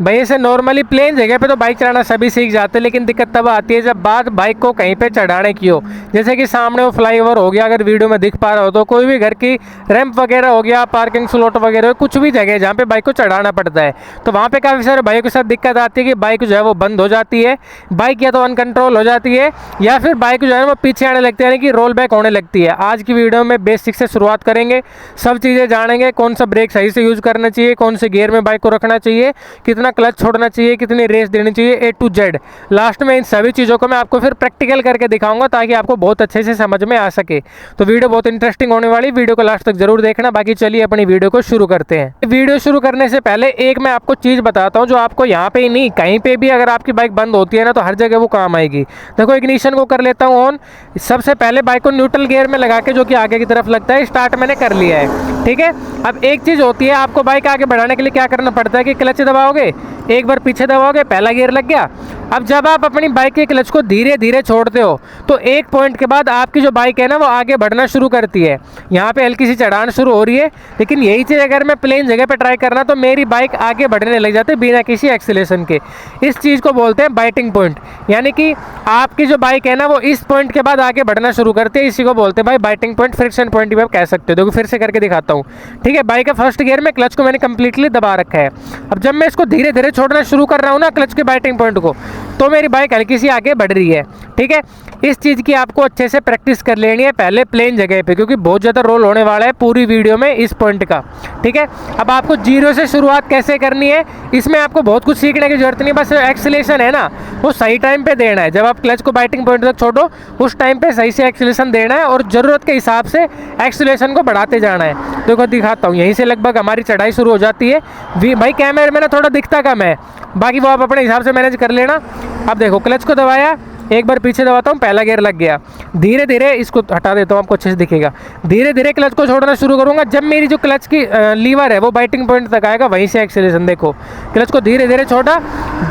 भाई ऐसे normally plane जगह पे तो बाइक चलाना सभी सीख जाते हैं, लेकिन दिक्कत तब आती है जब बात बाइक को कहीं पे चढ़ाने की हो। जैसे कि सामने वो फ्लाईओवर हो गया, अगर वीडियो में दिख पा रहा हो तो, कोई भी घर की रैंप वगैरह हो गया, पार्किंग स्लॉट वगैरह हो, कुछ भी जगह जहाँ पे बाइक को चढ़ाना पड़ता है, तो वहाँ पे काफ़ी सारे भाइयों के साथ दिक्कत आती है कि बाइक जो है वो बंद हो जाती है, बाइक या तो अनकंट्रोल हो जाती है या फिर बाइक जो है वो पीछे आने लगती है, यानी कि रोल बैक होने लगती है। आज की वीडियो में बेसिक से शुरुआत करेंगे, सब चीज़ें जानेंगे, कौन सा ब्रेक सही से यूज़ करना चाहिए, कौन से गियर में बाइक को रखना चाहिए, कितना क्लच छोड़ना चाहिए, कितनी रेस देनी चाहिए, A to Z। लास्ट में इन सभी चीज़ों को मैं आपको फिर प्रैक्टिकल करके दिखाऊंगा ताकि आपको बहुत अच्छे से समझ में आ सके। तो वीडियो बहुत इंटरेस्टिंग होने वाली, वीडियो को लास्ट तक जरूर देखना। बाकी चलिए अपनी वीडियो को शुरू करते हैं। वीडियो शुरू करने से पहले एक मैं आपको चीज़ बताता हूँ जो आपको यहाँ पे ही नहीं, कहीं पे भी अगर आपकी बाइक बंद होती है ना तो हर जगह वो काम आएगी। देखो, इग्निशन को कर लेता हूँ ऑन। सबसे पहले बाइक को न्यूट्रल गियर में लगा के, जो कि आगे की तरफ लगता है, स्टार्ट मैंने कर लिया है। ठीक है, अब एक चीज़ होती है, आपको बाइक आगे बढ़ाने के लिए क्या करना पड़ता है कि क्लच दबाओगे, एक बार पीछे दबाओगे, पहला गियर लग गया। अब जब आप अपनी बाइक के क्लच को धीरे धीरे छोड़ते हो तो एक पॉइंट के बाद आपकी जो बाइक है ना वो आगे बढ़ना शुरू करती है। यहाँ पे हल्की सी चढ़ान शुरू हो रही है, लेकिन यही चीज़ अगर मैं प्लेन जगह पे ट्राई करना तो मेरी बाइक आगे बढ़ने लग जाती है बिना किसी एक्सीलरेशन के। इस चीज़ को बोलते हैं बाइटिंग पॉइंट, यानी कि आपकी जो बाइक है ना वो इस पॉइंट के बाद आगे बढ़ना शुरू करती है। इसी को बोलते हैं भाई बाइटिंग पॉइंट, फ्रिक्शन पॉइंट भी आप कह सकते हो। देखो फिर से करके दिखाता हूँ। ठीक है, बाइक का फर्स्ट गियर में क्लच को मैंने कंप्लीटली दबा रखा है। अब जब मैं इसको धीरे धीरे छोड़ना शुरू कर रहा हूँ ना क्लच के बाइटिंग पॉइंट को, तो मेरी बाइक हल्की सी आगे बढ़ रही है। ठीक है, इस चीज़ की आपको अच्छे से प्रैक्टिस कर लेनी है पहले प्लेन जगह पे, क्योंकि बहुत ज़्यादा रोल होने वाला है पूरी वीडियो में इस पॉइंट का। ठीक है, अब आपको जीरो से शुरुआत कैसे करनी है, इसमें आपको बहुत कुछ सीखने की जरूरत नहीं, बस एक्सीलरेशन है ना वो सही टाइम पे देना है। जब आप क्लच को बाइटिंग पॉइंट तक छोड़ो उस टाइम पे सही से एक्सीलरेशन देना है और ज़रूरत के हिसाब से एक्सीलरेशन को बढ़ाते जाना है। देखो दिखाता हूँ, यहीं से लगभग हमारी चढ़ाई शुरू हो जाती है। भाई कैमरे में ना थोड़ा दिखता कम है, बाकी वो आप अपने हिसाब से मैनेज कर लेना। अब देखो क्लच को दबाया, एक बार पीछे दबाता हूँ, पहला गियर लग गया। धीरे धीरे इसको हटा देता हूँ, आपको अच्छे से दिखेगा। धीरे धीरे क्लच को छोड़ना शुरू करूँगा। जब मेरी जो क्लच की लीवर है वो बाइटिंग पॉइंट तक आएगा, वहीं से एक्सीलरेशन। देखो क्लच को धीरे धीरे छोड़ा,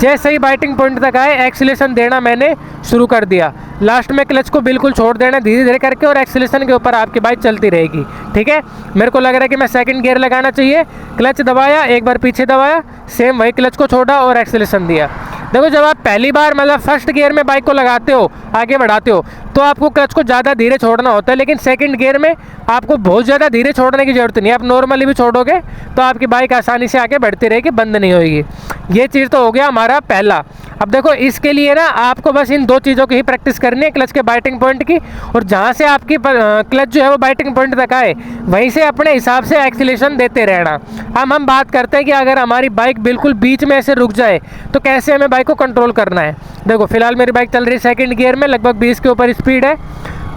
जैसे ही बाइटिंग पॉइंट तक आए एक्सीलरेशन देना मैंने शुरू कर दिया। लास्ट में क्लच को बिल्कुल छोड़ देना धीरे धीरे करके, और एक्सीलरेशन के ऊपर आपकी बाइक चलती रहेगी। ठीक है, मेरे को लग रहा है कि मैं सेकंड गियर लगाना चाहिए। क्लच दबाया, एक बार पीछे दबाया, सेम वही क्लच को छोड़ा और एक्सीलरेशन दिया। देखो जब आप पहली बार मतलब फर्स्ट गियर में बाइक को लगाते हो, आगे बढ़ाते हो, तो आपको क्लच को ज़्यादा धीरे छोड़ना होता है, लेकिन सेकंड गियर में आपको बहुत ज़्यादा धीरे छोड़ने की ज़रूरत नहीं है। आप नॉर्मली भी छोड़ोगे तो आपकी बाइक आसानी से आगे बढ़ती रहेगी, बंद नहीं होगी। ये चीज़ तो हो गया हमारा पहला। अब देखो इसके लिए ना आपको बस इन दो चीज़ों की ही प्रैक्टिस करनी है, क्लच के बाइटिंग पॉइंट की, और जहाँ से आपकी क्लच जो है वो बाइटिंग पॉइंट तक आए वहीं से अपने हिसाब से एक्सीलरेशन देते रहना। अब हम बात करते हैं कि अगर हमारी बाइक बिल्कुल बीच में ऐसे रुक जाए तो कैसे हमें बाइक को कंट्रोल करना है। देखो फिलहाल मेरी बाइक चल रही है सेकंड गियर में, लगभग 20 के ऊपर स्पीड है।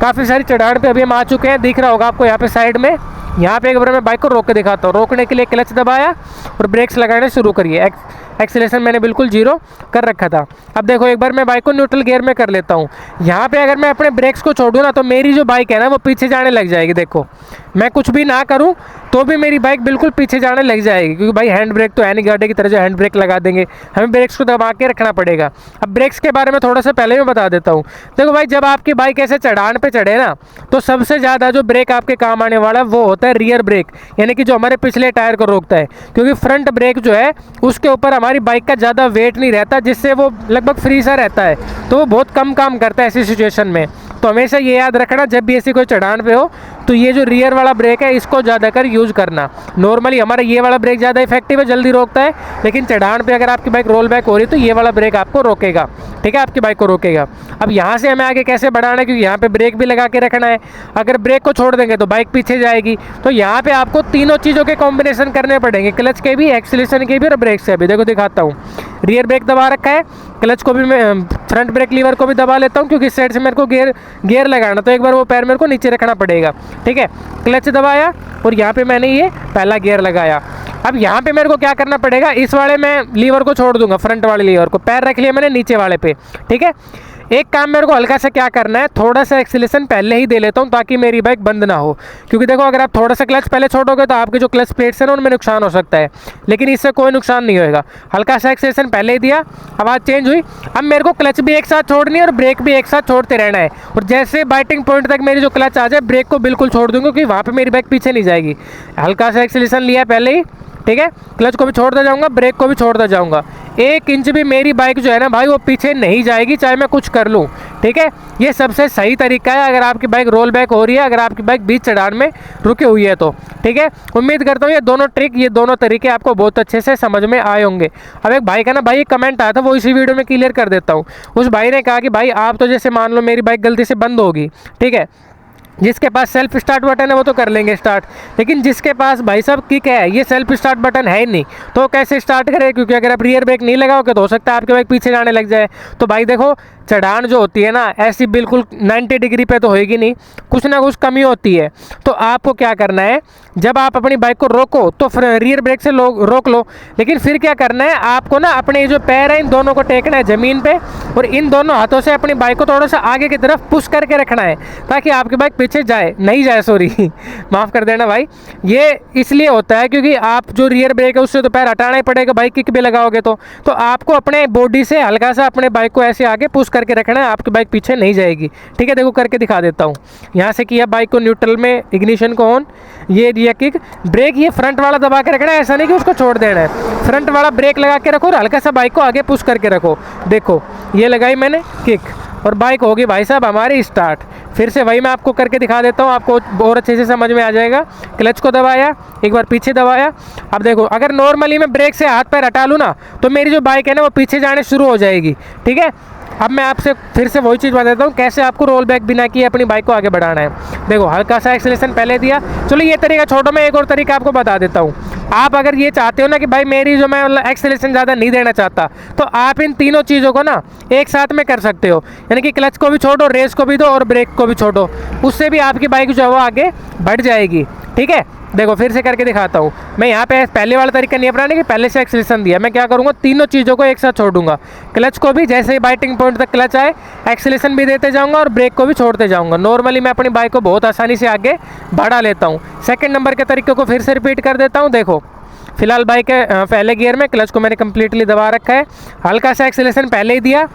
काफ़ी सारी चढ़ान पे अभी हम आ चुके हैं, दिख रहा होगा आपको यहाँ पे साइड में। यहाँ पे एक बार मैं बाइक को रोक के दिखाता हूँ। रोकने के लिए क्लच दबाया और ब्रेक्स लगाने शुरू करिए। एक्सीलरेशन मैंने बिल्कुल जीरो कर रखा था। अब देखो एक बार मैं बाइक को न्यूट्रल गियर में कर लेता हूँ। यहाँ पे अगर मैं अपने ब्रेक्स को छोड़ूँ ना तो मेरी जो बाइक है ना वो पीछे जाने लग जाएगी। देखो मैं कुछ भी ना करूँ तो भी मेरी बाइक बिल्कुल पीछे जाने लग जाएगी, क्योंकि भाई हैंड ब्रेक तो है नहीं गाड़ी की तरह जो हैंड ब्रेक लगा देंगे, हमें ब्रेक्स को दबा के रखना पड़ेगा। अब ब्रेक्स के बारे में थोड़ा सा पहले मैं बता देता हूँ। देखो भाई जब आपकी बाइक ऐसे चढ़ान पे चढ़े ना तो सबसे ज़्यादा जो ब्रेक आपके काम आने वाला है वो होता है रियर ब्रेक, यानी कि जो हमारे पिछले टायर को रोकता है, क्योंकि फ्रंट ब्रेक जो है उसके ऊपर हमारी बाइक का ज़्यादा वेट नहीं रहता, जिससे वो लगभग फ्री सा रहता है, तो वो बहुत कम काम करता है ऐसी सिचुएशन में। तो हमेशा ये याद रखना जब भी ऐसी कोई चढ़ान पे हो तो ये जो रियर वाला ब्रेक है इसको ज़्यादातर यूज़ करना। नॉर्मली हमारा ये वाला ब्रेक ज़्यादा इफेक्टिव है, जल्दी रोकता है, लेकिन चढ़ान पे अगर आपकी बाइक रोल बैक हो रही है तो ये वाला ब्रेक आपको रोकेगा। ठीक है, आपकी बाइक को रोकेगा। अब यहाँ से हमें आगे कैसे बढ़ाना है, क्योंकि यहाँ पे ब्रेक भी लगा के रखना है। अगर ब्रेक को छोड़ देंगे तो बाइक पीछे जाएगी, तो यहाँ पे आपको तीनों चीज़ों के कॉम्बिनेशन करने पड़ेंगे, क्लच के भी, एक्सीलरेशन के भी और ब्रेक से भी। देखो दिखाता हूँ, रियर ब्रेक दबा रखा है, क्लच को भी मैं फ्रंट ब्रेक लीवर को भी दबा लेता हूँ, क्योंकि इस साइड से मेरे को गियर लगाना, तो एक बार वो पैर मेरे को नीचे रखना पड़ेगा। ठीक है, क्लच दबाया और यहाँ पे मैंने ये पहला गियर लगाया। अब यहाँ पे मेरे को क्या करना पड़ेगा, इस वाले में लीवर को छोड़ दूंगा, फ्रंट वाले लीवर को, पैर रख लिया मैंने नीचे वाले पे। ठीक है, एक काम मेरे को हल्का सा क्या करना है, थोड़ा सा एक्सीलरेशन पहले ही दे लेता हूँ ताकि मेरी बाइक बंद ना हो, क्योंकि देखो अगर आप थोड़ा सा क्लच पहले छोड़ोगे तो आपके जो क्लच प्लेट्स हैं ना उनमें नुकसान हो सकता है, लेकिन इससे कोई नुकसान नहीं होएगा। हल्का सा एक्सीलरेशन पहले ही दिया, आवाज़ चेंज हुई। अब मेरे को क्लच भी एक साथ छोड़नी है और ब्रेक भी एक साथ छोड़ते रहना है, और जैसे बाइटिंग पॉइंट तक मेरी जो क्लच आ जाए ब्रेक को बिल्कुल छोड़ दूंगा, क्योंकि वहाँ पर मेरी बाइक पीछे नहीं जाएगी। हल्का सा एक्सीलरेशन लिया पहले ही, ठीक है, क्लच को भी छोड़ता जाऊंगा, ब्रेक को भी छोड़ता जाऊंगा। 1 इंच भी मेरी बाइक जो है ना भाई वो पीछे नहीं जाएगी, चाहे मैं कुछ कर लूँ। ठीक है, ये सबसे सही तरीका है अगर आपकी बाइक रोल बैक हो रही है, अगर आपकी बाइक बीच चढ़ान में रुकी हुई है तो। ठीक है, उम्मीद करता हूँ ये दोनों ट्रिक, ये दोनों तरीके आपको बहुत अच्छे से समझ में आए होंगे। अब एक भाई का ना भाई कमेंट आया था, वो इसी वीडियो में क्लियर कर देता हूँ। उस भाई ने कहा कि भाई आप तो जैसे मान लो मेरी बाइक गलती से बंद होगी, ठीक है, जिसके पास सेल्फ स्टार्ट बटन है वो तो कर लेंगे स्टार्ट, लेकिन जिसके पास भाई साहब किक है, ये सेल्फ स्टार्ट बटन है ही नहीं, तो कैसे स्टार्ट करे? क्योंकि अगर आप रियर ब्रेक नहीं लगाओगे तो हो सकता है आपके बाइक पीछे जाने लग जाए। तो भाई देखो, चढ़ान जो होती है ना ऐसी बिल्कुल 90 डिग्री पे तो होएगी नहीं, कुछ ना कुछ कमी होती है। तो आपको क्या करना है, जब आप अपनी बाइक को रोको तो रियर ब्रेक से रोक लो, लेकिन फिर क्या करना है आपको ना, अपने जो पैर हैं इन दोनों को टेकना है ज़मीन पे, और इन दोनों हाथों से अपनी बाइक को थोड़ा सा आगे की तरफ पुश करके रखना है, ताकि आपकी बाइक पीछे जाए नहीं जाए, सॉरी माफ़ कर देना भाई। ये इसलिए होता है क्योंकि आप जो रियर ब्रेक है उससे तो पैर हटाना ही पड़ेगा, बाइक किक भी लगाओगे तो आपको अपने बॉडी से हल्का सा अपने बाइक को ऐसे आगे पुश करके रखना है, आपकी बाइक पीछे नहीं जाएगी। ठीक है, देखो करके दिखा देता हूँ। यहाँ से किया बाइक को न्यूट्रल में, इग्निशन को ऑन, ये दिया किक, ब्रेक ये फ्रंट वाला दबा के रखना है, ऐसा नहीं कि उसको छोड़ देना है। फ्रंट वाला ब्रेक लगा के रखो और हल्का सा बाइक को आगे पुश करके रखो। देखो ये लगाई मैंने किक और बाइक होगी भाई साहब हमारी स्टार्ट। फिर से वही मैं आपको करके दिखा देता हूँ, आपको और अच्छे से समझ में आ जाएगा। क्लच को दबाया, एक बार पीछे दबाया। अब देखो, अगर नॉर्मली मैं ब्रेक से हाथ पैर हटा लूँ ना तो मेरी जो बाइक है ना वो पीछे जाने शुरू हो जाएगी। ठीक है, अब मैं आपसे फिर से वही चीज़ बता देता हूँ कैसे आपको रोल बैक बिना किए अपनी बाइक को आगे बढ़ाना है। देखो हल्का सा एक्सेलेरेशन पहले दिया, चलो ये तरीका छोड़ो, मैं एक और तरीका आपको बता देता हूँ। आप अगर ये चाहते हो ना कि भाई मेरी जो मैं मतलब एक्सेलेरेशन ज़्यादा नहीं देना चाहता, तो आप इन तीनों चीज़ों को ना एक साथ में कर सकते हो, यानी कि क्लच को भी छोड़ो, रेस को भी दो और ब्रेक को भी छोड़ो, उससे भी आपकी बाइक जो है वो आगे बढ़ जाएगी। ठीक है, देखो फिर से करके दिखाता हूँ। मैं यहाँ पे पहले वाला तरीका नहीं अपनाने कि पहले से एक्सेलेरेशन दिया, मैं क्या करूँगा, तीनों चीज़ों को एक साथ छोड़ दूंगा। क्लच को भी जैसे ही बाइटिंग पॉइंट तक क्लच आए एक्सेलेरेशन भी देते जाऊँगा और ब्रेक को भी छोड़ते जाऊँगा। नॉर्मली मैं अपनी बाइक को बहुत आसानी से आगे बढ़ा लेता हूँ। सेकंड नंबर के तरीके को फिर से रिपीट कर देता हूँ। देखो फिलहाल बाइक है पहले गियर में, क्लच को मैंने कम्प्लीटली दबा रखा है, हल्का सा एक्सेलेरेशन पहले ही दिया,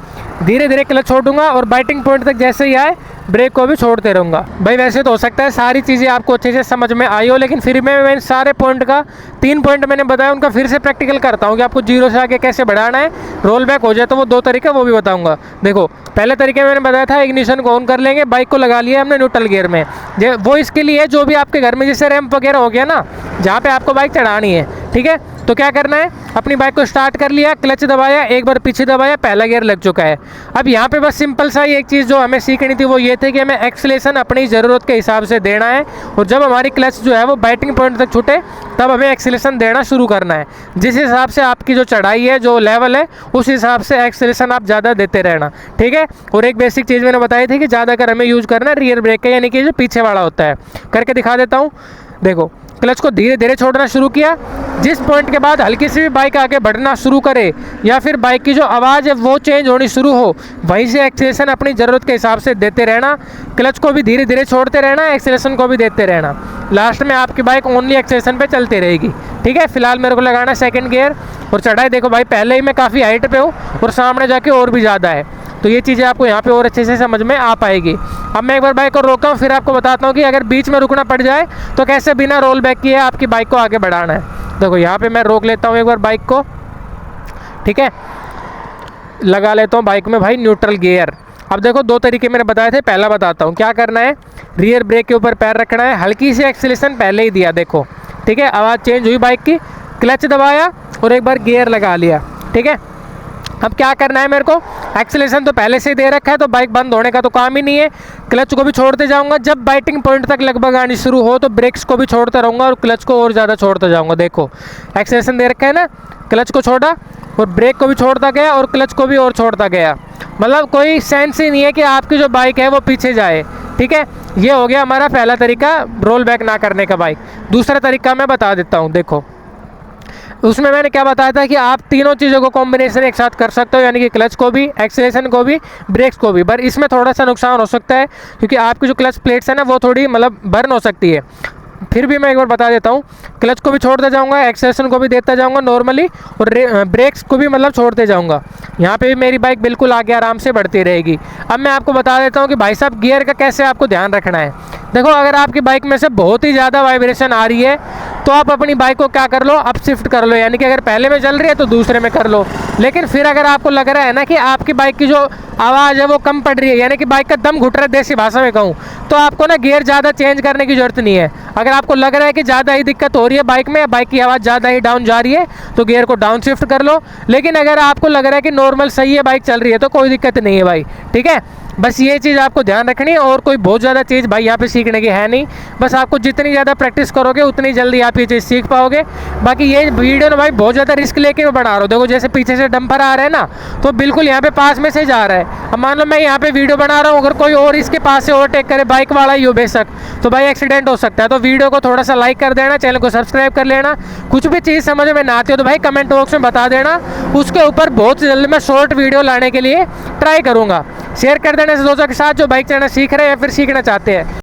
धीरे धीरे क्लच छोड़ूंगा और बाइटिंग पॉइंट तक जैसे ही आए ब्रेक को भी छोड़ते रहूँगा। भाई वैसे तो हो सकता है सारी चीज़ें आपको अच्छे से समझ में आई हो, लेकिन फिर मैं सारे पॉइंट का 3 पॉइंट मैंने बताया उनका फिर से प्रैक्टिकल करता हूँ कि आपको जीरो से आगे कैसे बढ़ाना है। रोल बैक हो जाए तो वो 2 तरीके वो भी बताऊँगा। देखो पहले तरीके मैंने बताया था, इग्निशन को ऑन कर लेंगे, बाइक को लगा लिया हमने न्यूट्रल गियर में। वो इसके लिए जो भी आपके घर में जैसे रैंप वगैरह हो गया ना, जहाँ पे आपको बाइक चढ़ानी है, ठीक है, तो क्या करना है, अपनी बाइक को स्टार्ट कर लिया, क्लच दबाया, एक बार पीछे दबाया, पहला गियर लग चुका है। अब यहाँ पे बस सिंपल सा ही एक चीज़ जो हमें सीखनी थी वो ये थी कि हमें एक्सेलेरेशन अपनी ज़रूरत के हिसाब से देना है, और जब हमारी क्लच जो है वो बाइटिंग पॉइंट तक छूटे तब हमें एक्सेलेरेशन देना शुरू करना है। जिस हिसाब से आपकी जो चढ़ाई है, जो लेवल है, उस हिसाब से एक्सेलेरेशन आप ज़्यादा देते रहना। ठीक है, और एक बेसिक चीज़ मैंने बताई थी कि ज़्यादातर हमें यूज़ करना है रियर ब्रेक का, यानी कि जो पीछे वाला होता है। करके दिखा देता हूँ। देखो क्लच को धीरे धीरे छोड़ना शुरू किया, जिस पॉइंट के बाद हल्की सी भी बाइक आगे बढ़ना शुरू करे या फिर बाइक की जो आवाज़ है वो चेंज होनी शुरू हो, वहीं से एक्सेलेरेशन अपनी ज़रूरत के हिसाब से देते रहना। क्लच को भी धीरे धीरे छोड़ते रहना, एक्सेलेरेशन को भी देते रहना। लास्ट में आपकी बाइक ओनली एक्सेलेरेशन पे चलती रहेगी। ठीक है, फिलहाल मेरे को लगाना सेकंड गियर और चढ़ाई देखो भाई पहले ही मैं काफ़ी हाइट पे हूँ और सामने जाके और भी ज़्यादा है, तो ये चीज़ें आपको यहाँ पे और अच्छे से समझ में आ पाएगी। अब मैं एक बार बाइक को रोका हूँ, फिर आपको बताता हूँ कि अगर बीच में रुकना पड़ जाए तो कैसे बिना रोल बैक किए आपकी बाइक को आगे बढ़ाना है। देखो यहाँ पे मैं रोक लेता हूँ एक बार बाइक को, ठीक है, लगा लेता हूँ बाइक में भाई न्यूट्रल गियर। अब देखो 2 तरीके मैंने बताए थे, पहला बताता हूँ। क्या करना है, रियर ब्रेक के ऊपर पैर रखना है, हल्की सी एक्सेलेरेशन पहले ही दिया, देखो ठीक है, आवाज़ चेंज हुई बाइक की, क्लच दबाया और एक बार गियर लगा लिया। ठीक है, अब क्या करना है, मेरे को एक्सेलेरेशन तो पहले से ही दे रखा है तो बाइक बंद होने का तो काम ही नहीं है। क्लच को भी छोड़ते जाऊंगा, जब बाइटिंग पॉइंट तक लगभग आनी शुरू हो तो ब्रेक्स को भी छोड़ता रहूँगा और क्लच को और ज़्यादा छोड़ता जाऊँगा। देखो एक्सेलेरेशन दे रखा है ना, क्लच को छोड़ा और ब्रेक को भी छोड़ता गया और क्लच को भी और छोड़ता गया, मतलब कोई सेंस ही नहीं है कि आपकी जो बाइक है वो पीछे जाए। ठीक है, ये हो गया हमारा पहला तरीका रोल बैक ना करने का बाइक। दूसरा तरीका मैं बता देता हूँ। देखो उसमें मैंने क्या बताया था कि आप तीनों चीज़ों को कॉम्बिनेशन एक साथ कर सकते हो, यानी कि क्लच को भी, एक्सेलेरेशन को भी, ब्रेक्स को भी। पर इसमें थोड़ा सा नुकसान हो सकता है क्योंकि आपकी जो क्लच प्लेट्स है ना वो थोड़ी मतलब बर्न हो सकती है। फिर भी मैं एक बार बता देता हूँ, क्लच को भी छोड़ते जाऊँगा, एक्सेलेरेशन को भी देता जाऊँगा नॉर्मली, और ब्रेक्स को भी मतलब छोड़ते जाऊँगा। यहाँ पे भी मेरी बाइक बिल्कुल आगे आराम से बढ़ती रहेगी। अब मैं आपको बता देता हूँ कि भाई साहब गियर का कैसे आपको ध्यान रखना है। देखो अगर आपकी बाइक में से बहुत ही ज़्यादा वाइब्रेशन आ रही है तो आप अपनी बाइक को क्या कर लो, अप शिफ्ट कर लो, यानी कि अगर पहले में चल रही है तो दूसरे में कर लो। लेकिन फिर अगर आपको लग रहा है ना कि आपकी बाइक की जो आवाज़ है वो कम पड़ रही है, यानी कि बाइक का दम घुट रहा है देसी भाषा में कहूँ, तो आपको ना गियर ज़्यादा चेंज करने की ज़रूरत नहीं है। अगर आपको लग रहा है कि ज़्यादा ही दिक्कत हो रही है बाइक में, बाइक की आवाज़ ज़्यादा ही डाउन जा रही है, तो गियर को डाउन शिफ्ट कर लो। लेकिन अगर आपको लग रहा है कि नॉर्मल सही है, बाइक चल रही है, तो कोई दिक्कत नहीं है भाई, ठीक है। बस ये चीज़ आपको ध्यान रखनी है, और कोई बहुत ज़्यादा चीज़ भाई यहाँ पे सीखने की है नहीं। बस आपको जितनी ज़्यादा प्रैक्टिस करोगे उतनी जल्दी आप ये चीज़ सीख पाओगे। बाकी ये वीडियो ना भाई बहुत ज़्यादा रिस्क लेके मैं बना रहा हूँ। देखो जैसे पीछे से डंपर आ रहा है ना, तो बिल्कुल यहाँ पे पास में से जा रहा है। अब मान लो मैं यहाँ पे वीडियो बना रहा हूँ, अगर कोई और इसके पास से ओवरटेक करे, बाइक वाला ही हो बेशक, तो भाई एक्सीडेंट हो सकता है। तो वीडियो को थोड़ा सा लाइक कर देना, चैनल को सब्सक्राइब कर लेना। कुछ भी चीज़ समझ में ना आती हो तो भाई कमेंट बॉक्स में बता देना, उसके ऊपर बहुत जल्दी मैं शॉर्ट वीडियो लाने के लिए ट्राई करूँगा। शेयर कर देने से दोस्तों के साथ जो बाइक चलाना सीख रहे हैं या फिर सीखना चाहते हैं।